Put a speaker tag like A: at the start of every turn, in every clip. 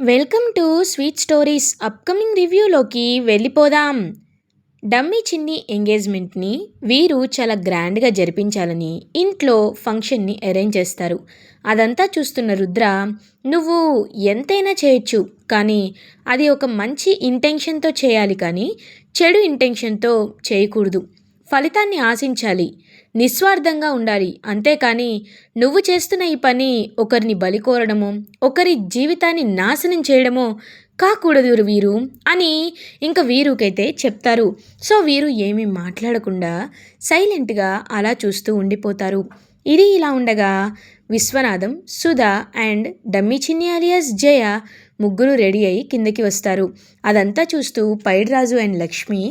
A: Welcome to sweet stories upcoming రివ్యూలోకి వెళ్ళిపోదాం. Dummy చిన్ని ఎంగేజ్మెంట్ని వీరు చాలా గ్రాండ్గా జరిపించాలని ఇంట్లో ఫంక్షన్ని అరేంజ్ చేస్తారు. అదంతా చూస్తున్న రుద్ర, నువ్వు ఎంతైనా చేయొచ్చు, కానీ అది ఒక మంచి ఇంటెన్షన్తో చేయాలి, కానీ చెడు ఇంటెన్షన్తో చేయకూడదు. ఫలితాన్ని ఆశించాలి, నిస్వార్థంగా ఉండాలి. అంతేకాని నువ్వు చేస్తున్న ఈ పని ఒకరిని బలి కోరడమో, ఒకరి జీవితాన్ని నాశనం చేయడమో కాకూడదు వీరు అని ఇంకా వీరుకైతే చెప్తారు. సో వీరు ఏమీ మాట్లాడకుండా సైలెంట్గా అలా చూస్తూ ఉండిపోతారు. ఇది ఇలా ఉండగా విశ్వనాథం, సుధా అండ్ డమ్మీ చిన్ని అలియాస్ జయ ముగ్గురు రెడీ అయ్యి కిందకి వస్తారు. అదంతా చూస్తూ పైడిరాజు అండ్ లక్ష్మి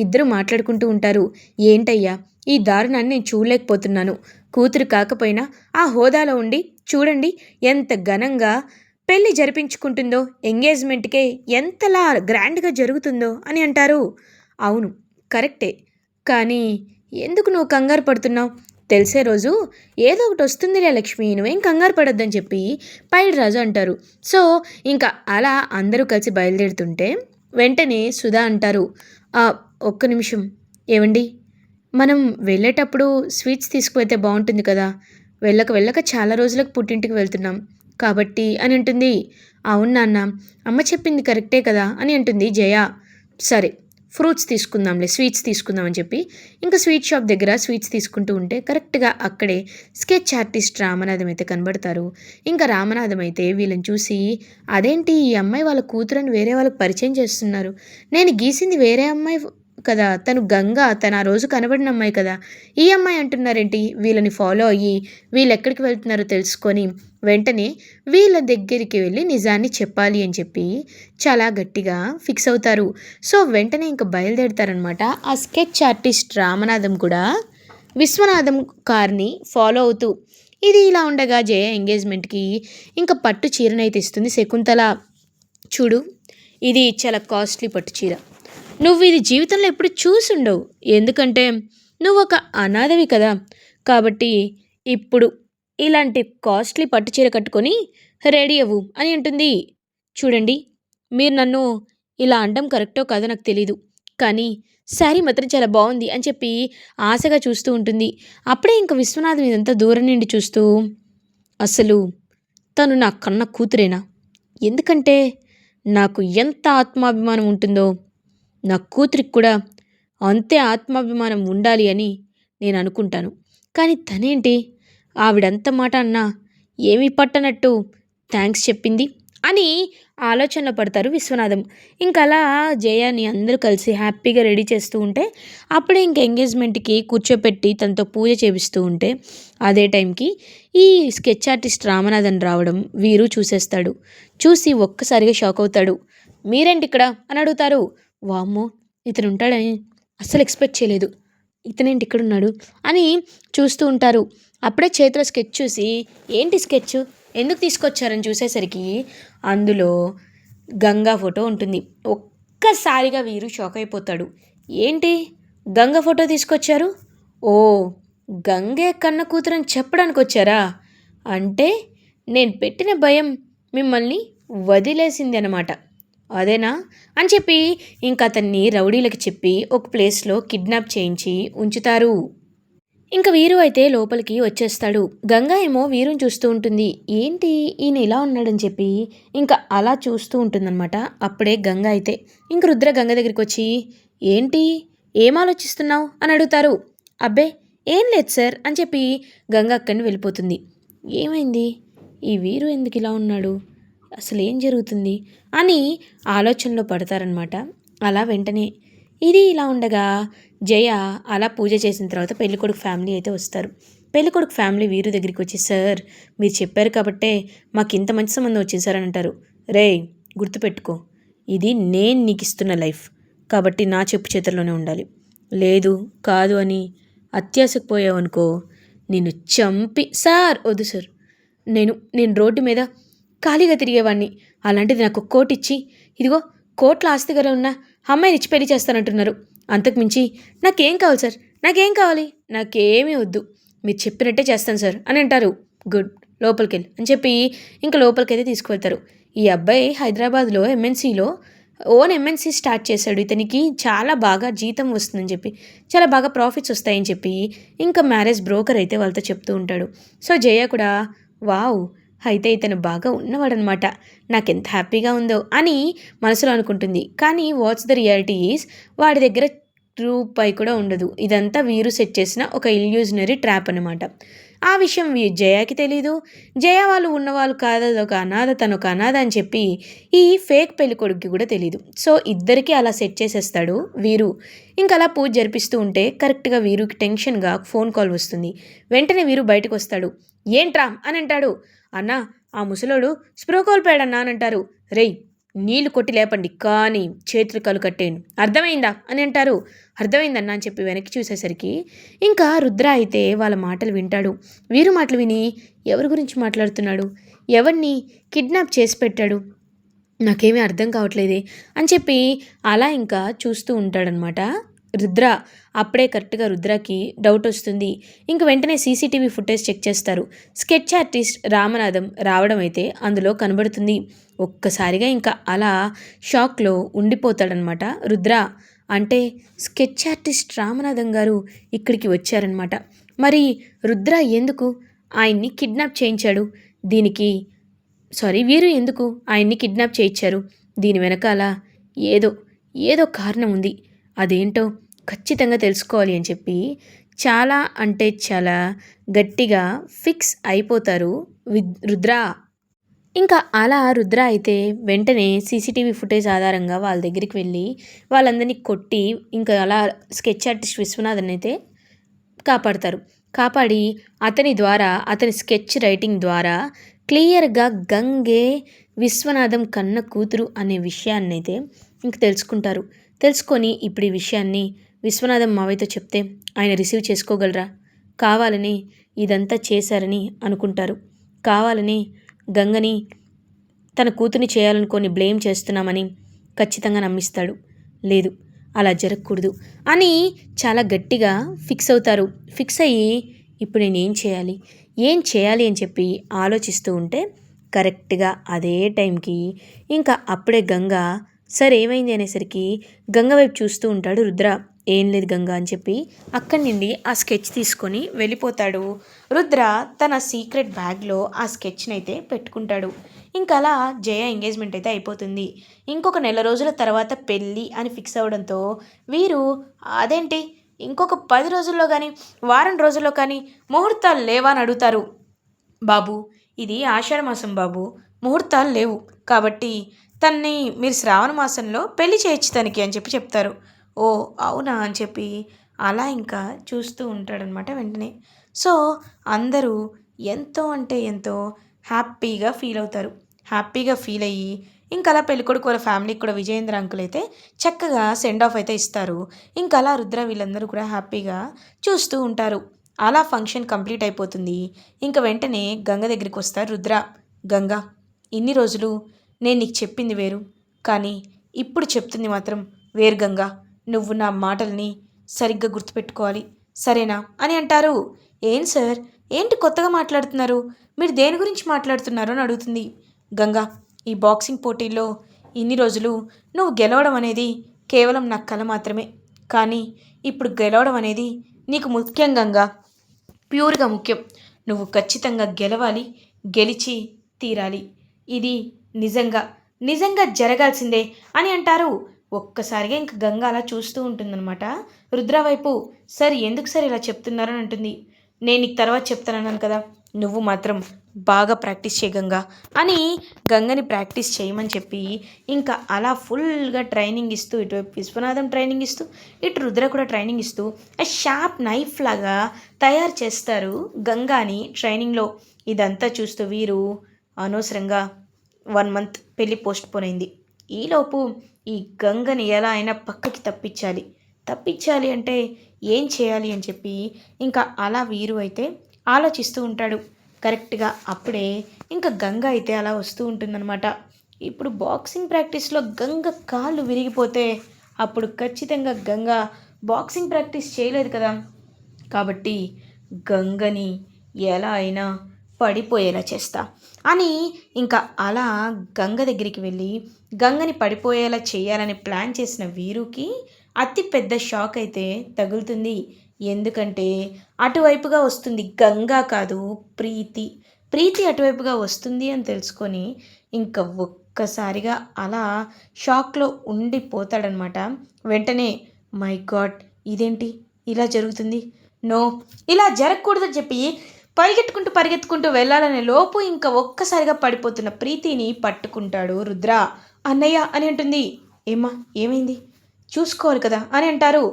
A: ఇద్దరు మాట్లాడుకుంటూ ఉంటారు. ఏంటయ్యా, ఈ దారుణాన్ని నేను చూడలేకపోతున్నాను. కూతురు కాకపోయినా ఆ హోదాలో ఉండి చూడండి ఎంత ఘనంగా పెళ్ళి జరిపించుకుంటుందో, ఎంగేజ్మెంట్కే ఎంతలా గ్రాండ్గా జరుగుతుందో అని అంటారు. అవును, కరెక్టే, కానీ ఎందుకు నువ్వు కంగారు పడుతున్నావు? తెలిసే రోజు ఏదో ఒకటి వస్తుందిలే లక్ష్మి, నువ్వేం కంగారు పడొద్దని చెప్పి పైడిరాజు అంటారు. సో ఇంకా అలా అందరూ కలిసి బయలుదేరుతుంటే వెంటనే సుధా అంటారు, ఒక్క నిమిషం, ఏవండి, మనం వెళ్ళేటప్పుడు స్వీట్స్ తీసుకువెళ్తే బాగుంటుంది కదా, వెళ్ళక వెళ్ళక చాలా రోజులకు పుట్టింటికి వెళ్తున్నాం కాబట్టి అని అంటుంది. అవును నాన్న, అమ్మ చెప్పింది కరెక్టే కదా అని అంటుంది జయ. సరే, ఫ్రూట్స్ తీసుకుందాంలే, స్వీట్స్ తీసుకుందాం అని చెప్పి ఇంకా స్వీట్ షాప్ దగ్గర స్వీట్స్ తీసుకుంటూ ఉంటే కరెక్ట్గా అక్కడే స్కెచ్ ఆర్టిస్ట్ రామనాథం అయితే కనబడతారు. ఇంకా రామనాథం అయితే వీళ్ళని చూసి, అదేంటి ఈ అమ్మాయి వాళ్ళ కూతురని వేరే వాళ్ళకి పరిచయం చేస్తున్నారు, నేను గీసింది వేరే అమ్మాయి కదా, తను గంగ, తను ఆ రోజు కనబడిన అమ్మాయి కదా, ఈ అమ్మాయి అంటున్నారేంటి? వీళ్ళని ఫాలో అయ్యి వీళ్ళు ఎక్కడికి వెళ్తున్నారో తెలుసుకొని వెంటనే వీళ్ళ దగ్గరికి వెళ్ళి నిజాన్ని చెప్పాలి అని చెప్పి చాలా గట్టిగా ఫిక్స్ అవుతారు. సో వెంటనే ఇంకా బయలుదేరుతారనమాట. ఆ స్కెచ్ ఆర్టిస్ట్ రామనాథం కూడా విశ్వనాథం కార్ని ఫాలో అవుతూ. ఇది ఇలా ఉండగా జయ ఎంగేజ్మెంట్కి ఇంకా పట్టు చీరనైతే ఇస్తుంది శకుంతల. చూడు, ఇది చాలా కాస్ట్లీ పట్టు చీర, నువ్వు ఇది జీవితంలో ఎప్పుడు చూసుండవు, ఎందుకంటే నువ్వు ఒక అనాథవి కదా, కాబట్టి ఇప్పుడు ఇలాంటి కాస్ట్లీ పట్టు చీర కట్టుకొని రెడీ అవ్వు అని అంటుంది. చూడండి, మీరు నన్ను ఇలా అనడం కరెక్టో కాదో నాకు తెలీదు, కానీ శారీ మాత్రం చాలా బాగుంది అని చెప్పి ఆశగా చూస్తూ ఉంటుంది. అప్పుడే ఇంకా విశ్వనాథం ఇదంతా దూరం నుండి చూస్తూ, అసలు తను నా కన్న కూతురేనా? ఎందుకంటే నాకు ఎంత ఆత్మాభిమానం ఉంటుందో నా కూతురికి కూడా అంతే ఆత్మాభిమానం ఉండాలి అని నేను అనుకుంటాను. కానీ తనేంటి, ఆవిడంత మాట అన్నా ఏమీ పట్టనట్టు థ్యాంక్స్ చెప్పింది అని ఆలోచనలో పడతారు విశ్వనాథం. ఇంకా అలా జయాని అందరూ కలిసి హ్యాపీగా రెడీ చేస్తూ ఉంటే అప్పుడే ఇంక ఎంగేజ్మెంట్కి కూర్చోపెట్టి తనతో పూజ చేపిస్తూ ఉంటే అదే టైంకి ఈ స్కెచ్ ఆర్టిస్ట్ రామనాథన్ రావడం వీరు చూసేస్తాడు. చూసి ఒక్కసారిగా షాక్ అవుతాడు. మీరేంటి ఇక్కడ అని అడుగుతారు. వామ్మో, ఇతను ఉంటాడని అస్సలు ఎక్స్పెక్ట్ చేయలేదు, ఇతనేంటి ఇక్కడ ఉన్నాడు అని చూస్తూ ఉంటారు. అప్పుడే చేతిలో స్కెచ్ చూసి, ఏంటి స్కెచ్, ఎందుకు తీసుకొచ్చారని చూసేసరికి అందులో గంగా ఫోటో ఉంటుంది. ఒక్కసారిగా వీరు షాక్ అయిపోతాడు. ఏంటి, గంగా ఫోటో తీసుకొచ్చారు? ఓ, గంగే కన్న కూతురని చెప్పడానికి వచ్చారా? అంటే నేను పెట్టిన భయం మిమ్మల్ని వదిలేసింది అన్నమాట, అదేనా అని చెప్పి ఇంకా అతన్ని రౌడీలకు చెప్పి ఒక ప్లేస్లో కిడ్నాప్ చేయించి ఉంచుతారు. ఇంకా వీరు అయితే లోపలికి వచ్చేస్తాడు. గంగా ఏమో వీరుని చూస్తూ ఉంటుంది. ఏంటి ఈయన ఇలా ఉన్నాడని చెప్పి ఇంకా అలా చూస్తూ ఉంటుందన్నమాట. అప్పుడే గంగా అయితే ఇంక రుద్ర గంగ దగ్గరికి వచ్చి, ఏంటి, ఏం ఆలోచిస్తున్నావు అని అడుగుతారు. అబ్బే ఏం లేదు సార్ అని చెప్పి గంగ అక్కడిని వెళ్ళిపోతుంది. ఏమైంది, ఈ వీరు ఎందుకు ఇలా ఉన్నాడు, అసలు ఏం జరుగుతుంది అని ఆలోచనలో పడతారనమాట. అలా వెంటనే ఇది ఇలా ఉండగా జయ అలా పూజ చేసిన తర్వాత పెళ్ళికొడుకు ఫ్యామిలీ అయితే వస్తారు. పెళ్ళికొడుకు ఫ్యామిలీ వీరు దగ్గరికి వచ్చి, సార్ మీరు చెప్పారు కాబట్టే మాకు ఇంత మంచి సంబంధం వచ్చింది సార్ అని అంటారు. రే, గుర్తుపెట్టుకో, ఇది నేను నీకు ఇస్తున్న లైఫ్ కాబట్టి నా చెప్పు చేతుల్లోనే ఉండాలి, లేదు కాదు అని అత్యాశకు పోయావనుకో నిన్ను చంపి. సార్ వద్దు సార్, నేను రోడ్డు మీద ఖాళీగా తిరిగేవాడిని, అలాంటిది నాకు కోట్ ఇచ్చి ఇదిగో కోట్ల ఆస్తిగా ఉన్న అమ్మాయిని ఇచ్చి పెళ్లి చేస్తానంటున్నారు, అంతకుమించి నాకేం కావాలి సార్, నాకేం కావాలి, నాకేమీ వద్దు, మీరు చెప్పినట్టే చేస్తాను సార్ అని అంటారు. గుడ్, లోపలికి వెళ్ళి అని చెప్పి ఇంకా లోపలికైతే తీసుకువెళ్తారు. ఈ అబ్బాయి హైదరాబాద్లో ఎంఎన్సీలో ఓన్ ఎంఎన్సీ స్టార్ట్ చేశాడు. ఇతనికి చాలా బాగా జీతం వస్తుందని చెప్పి, చాలా బాగా ప్రాఫిట్స్ వస్తాయని చెప్పి ఇంకా మ్యారేజ్ బ్రోకర్ అయితే వాళ్ళతో చెప్తూ ఉంటాడు. సో జయ కూడా వావ్, అయితే ఇతను బాగా ఉన్నవాడనమాట, నాకెంత హ్యాపీగా ఉందో అని మనసులో అనుకుంటుంది. కానీ వాట్స్ ద రియాలిటీ ఈజ్ వాడి దగ్గర రూపాయి కూడా ఉండదు. ఇదంతా వీరు సెట్ చేసిన ఒక ఇల్యూజనరీ ట్రాప్ అనమాట. ఆ విషయం జయాకి తెలీదు. జయ వాళ్ళు ఉన్నవాళ్ళు కాదు, ఒక అనాథ, తను ఒక అనాథ అని చెప్పి ఈ ఫేక్ పెళ్ళికొడుకుకి కూడా తెలీదు. సో ఇద్దరికీ అలా సెట్ చేసేస్తాడు వీరు. ఇంకా అలా పూజ జరిపిస్తూ ఉంటే కరెక్ట్గా వీరుకి టెన్షన్గా ఫోన్ కాల్ వస్తుంది. వెంటనే వీరు బయటకు వస్తాడు. ఏంట్రా అని అంటాడు. అన్నా, ఆ ముసలోడు స్ప్రో కోల్పోయాడన్నా అని అంటారు. రేయ్, నీళ్లు కొట్టి లేపండి, కానీ చేతులు కలు కట్టేయండి, అర్థమైందా అని అంటారు. అర్థమైందన్నా అని చెప్పి వెనక్కి చూసేసరికి ఇంకా రుద్ర అయితే వాళ్ళ మాటలు వింటాడు. వీరు మాటలు విని ఎవరి గురించి మాట్లాడుతున్నాడు, ఎవరిని కిడ్నాప్ చేసి పెట్టాడు, నాకేమీ అర్థం కావట్లేదే అని చెప్పి అలా ఇంకా చూస్తూ ఉంటాడనమాట రుద్ర. అప్పుడే కరెక్ట్గా రుద్రకి డౌట్ వస్తుంది. ఇంక వెంటనే సీసీటీవీ ఫుటేజ్ చెక్ చేస్తారు. స్కెచ్ ఆర్టిస్ట్ రామనాథం రావడం అయితే అందులో కనబడుతుంది. ఒక్కసారిగా ఇంకా అలా షాక్లో ఉండిపోతాడనమాట రుద్ర. అంటే స్కెచ్ ఆర్టిస్ట్ రామనాథం గారు ఇక్కడికి వచ్చారనమాట. మరి రుద్ర ఎందుకు ఆయన్ని కిడ్నాప్ చేయించాడు? వీరు ఎందుకు ఆయన్ని కిడ్నాప్ చేయించారు? దీని వెనకాల ఏదో ఏదో కారణం ఉంది. అదేంటో ఖచ్చితంగా తెలుసుకోవాలి అని చెప్పి చాలా అంటే చాలా గట్టిగా ఫిక్స్ అయిపోతారు రుద్ర. ఇంకా అలా రుద్ర అయితే వెంటనే సీసీటీవీ ఫుటేజ్ ఆధారంగా వాళ్ళ దగ్గరికి వెళ్ళి వాళ్ళందరినీ కొట్టి ఇంకా అలా స్కెచ్ ఆర్టిస్ట్ విశ్వనాథన్ అయితే కాపాడి అతని ద్వారా, అతని స్కెచ్ రైటింగ్ ద్వారా క్లియర్గా గంగే విశ్వనాథం కన్న కూతురు అనే విషయాన్ని అయితే ఇంక తెలుసుకొని ఇప్పుడు ఈ విషయాన్ని విశ్వనాథం మావయ్యతో చెప్తే ఆయన రిసీవ్ చేసుకోగలరా? కావాలని ఇదంతా చేశారని అనుకుంటారు. కావాలని గంగని తన కూతుర్ని చేయాలనుకొని బ్లేమ్ చేస్తున్నామని ఖచ్చితంగా నమ్మిస్తాడు. లేదు, అలా జరగకూడదు అని చాలా గట్టిగా ఫిక్స్ అవుతారు. ఫిక్స్ అయ్యి ఇప్పుడు నేను ఏం చేయాలి అని చెప్పి ఆలోచిస్తూ ఉంటే కరెక్ట్గా అదే టైంకి ఇంకా అప్పుడే గంగ సరే ఏమైంది అనేసరికి గంగ వైపు చూస్తూ ఉంటాడు రుద్ర. ఏం లేదు గంగ అని చెప్పి అక్కడి నుండి ఆ స్కెచ్ తీసుకొని వెళ్ళిపోతాడు. రుద్ర తన సీక్రెట్ బ్యాగ్లో ఆ స్కెచ్ని అయితే పెట్టుకుంటాడు. ఇంకా అలా జయ ఎంగేజ్మెంట్ అయితే అయిపోతుంది. ఇంకొక నెల రోజుల తర్వాత పెళ్ళి అని ఫిక్స్ అవ్వడంతో వీరు అదేంటి ఇంకొక 10 రోజుల్లో కానీ వారం రోజుల్లో కానీ ముహూర్తాలు లేవా అని అడుగుతారు. బాబు, ఇది ఆషాఢ మాసం బాబు, ముహూర్తాలు లేవు, కాబట్టి తన్ని మీరు శ్రావణ మాసంలో పెళ్లి చేయొచ్చు తనకి అని చెప్పి చెప్తారు. ఓ అవునా అని చెప్పి అలా ఇంకా చూస్తూ ఉంటాడనమాట వెంటనే. సో అందరూ ఎంతో అంటే ఎంతో హ్యాపీగా ఫీల్ అవుతారు. హ్యాపీగా ఫీల్ అయ్యి ఇంకా అలా పెళ్ళికొడుకు వాళ్ళ ఫ్యామిలీకి కూడా విజయేంద్ర అంకుల్ అయితే చక్కగా సెండ్ ఆఫ్ అయితే ఇస్తారు. ఇంకా అలా రుద్ర వీళ్ళందరూ కూడా హ్యాపీగా చూస్తూ ఉంటారు. అలా ఫంక్షన్ కంప్లీట్ అయిపోతుంది. ఇంకా వెంటనే గంగ దగ్గరికి వస్తారు రుద్ర. గంగ, ఇన్ని రోజులు నేను నీకు చెప్పింది వేరు, కానీ ఇప్పుడు చెప్తుంది మాత్రం వేరు గంగ. నువ్వు నా మాటల్ని సరిగ్గా గుర్తుపెట్టుకోవాలి, సరేనా అని అంటారు. ఏం సార్, ఏంటి కొత్తగా మాట్లాడుతున్నారు, మీరు దేని గురించి మాట్లాడుతున్నారు అని అడుగుతుంది. గంగా, ఈ బాక్సింగ్ పోటీల్లో ఇన్ని రోజులు నువ్వు గెలవడం అనేది కేవలం నా కల మాత్రమే, కానీ ఇప్పుడు గెలవడం అనేది నీకు ముఖ్యం గంగా, ప్యూర్గా ముఖ్యం. నువ్వు ఖచ్చితంగా గెలవాలి, గెలిచి తీరాలి. ఇది నిజంగా జరగాల్సిందే అని అంటారు. ఒక్కసారిగా ఇంక గంగ అలా చూస్తూ ఉంటుందన్నమాట రుద్ర వైపు. సార్ ఎందుకు సార్ ఇలా చెప్తున్నారని అంటుంది. నేను నీకు తర్వాత చెప్తానన్నాను కదా, నువ్వు మాత్రం బాగా ప్రాక్టీస్ చేయ గంగా అని గంగని ప్రాక్టీస్ చేయమని చెప్పి ఇంకా అలా ఫుల్గా ట్రైనింగ్ ఇస్తూ ఇటువైపు విశ్వనాథం ట్రైనింగ్ ఇస్తూ ఇటు రుద్ర కూడా ట్రైనింగ్ ఇస్తూ షార్ప్ నైఫ్ లాగా తయారు చేస్తారు గంగాని ట్రైనింగ్లో. ఇదంతా చూస్తూ వీరు అనవసరంగా 1 మంత్ పెళ్ళి పోస్ట్ పోన్ అయింది. ఈలోపు ఈ గంగని ఎలా అయినా పక్కకి తప్పించాలి అంటే ఏం చేయాలి అని చెప్పి ఇంకా అలా వీరు అయితే ఆలోచిస్తూ ఉంటాడు. కరెక్ట్గా అప్పుడే ఇంకా గంగ అయితే అలా వస్తూ ఉంటుందన్నమాట. ఇప్పుడు బాక్సింగ్ ప్రాక్టీస్లో గంగ కాళ్ళు విరిగిపోతే అప్పుడు ఖచ్చితంగా గంగ బాక్సింగ్ ప్రాక్టీస్ చేయలేదు కదా, కాబట్టి గంగని ఎలా అయినా పడిపోయేలా చేస్తా అని ఇంకా అలా గంగ దగ్గరికి వెళ్ళి గంగని పడిపోయేలా చేయాలని ప్లాన్ చేసిన వీరుకి అతి పెద్ద షాక్ అయితే తగులుతుంది. ఎందుకంటే అటువైపుగా వస్తుంది గంగా కాదు, ప్రీతి. ప్రీతి అటువైపుగా వస్తుంది అని తెలుసుకొని ఇంకా ఒక్కసారిగా అలా షాక్‌లో ఉండిపోతాడనమాట. వెంటనే మై గాడ్! ఇదేంటి ఇలా జరుగుతుంది? నో! ఇలా జరగకూడదని చెప్పి పరిగెత్తుకుంటూ వెళ్ళాలనే లోపు ఇంకా ఒక్కసారిగా పడిపోతున్న ప్రీతిని పట్టుకుంటాడు రుద్ర. అన్నయ్య అని అంటుంది. ఏమ్మా ఏమైంది? చూసుకోవాలి కదా అని అంటారు.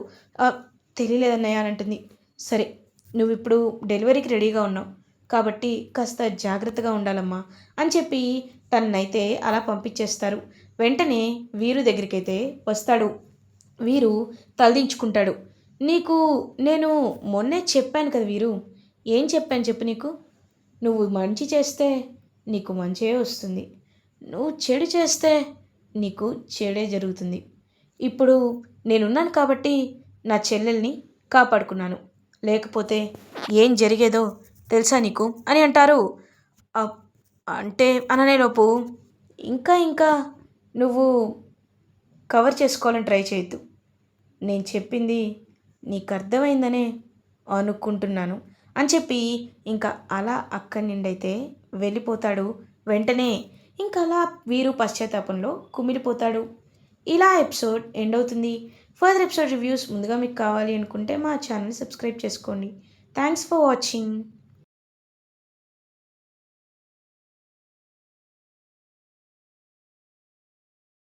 A: తెలియలేదన్నయ్య అని అంటుంది. సరే నువ్విప్పుడు డెలివరీకి రెడీగా ఉన్నావు కాబట్టి కాస్త జాగ్రత్తగా ఉండాలమ్మా అని చెప్పి తననైతే అలా పంపించేస్తారు. వెంటనే వీరు దగ్గరికైతే వస్తాడు. వీరు తలదించుకుంటాడు. నీకు నేను మొన్నే చెప్పాను కదా వీరు. ఏం చెప్పాను చెప్పు నీకు? నువ్వు మంచి చేస్తే నీకు మంచే వస్తుంది. నువ్వు చెడు చేస్తే నీకు చెడే జరుగుతుంది. ఇప్పుడు నేనున్నాను కాబట్టి నా చెల్లెల్ని కాపాడుకున్నాను. లేకపోతే ఏం జరిగేదో తెలుసా నీకు అని అంటారు. అంటే అననేలోపు ఇంకా నువ్వు కవర్ చేసుకోవాలని ట్రై చేయొద్దు. నేను చెప్పింది నీకు అర్థమైందనే అనుకుంటున్నాను అని చెప్పి ఇంకా అలా అక్కడి నుండి అయితే వెళ్ళిపోతాడు. వెంటనే ఇంకా అలా వీరు పశ్చాత్తాపంలో కుమిలిపోతాడు. ఇలా ఎపిసోడ్ ఎండ్ అవుతుంది. ఫర్దర్ ఎపిసోడ్ రివ్యూస్ ముందుగా మీకు కావాలి అనుకుంటే మా ఛానల్ సబ్స్క్రైబ్ చేసుకోండి. Thanks for watching.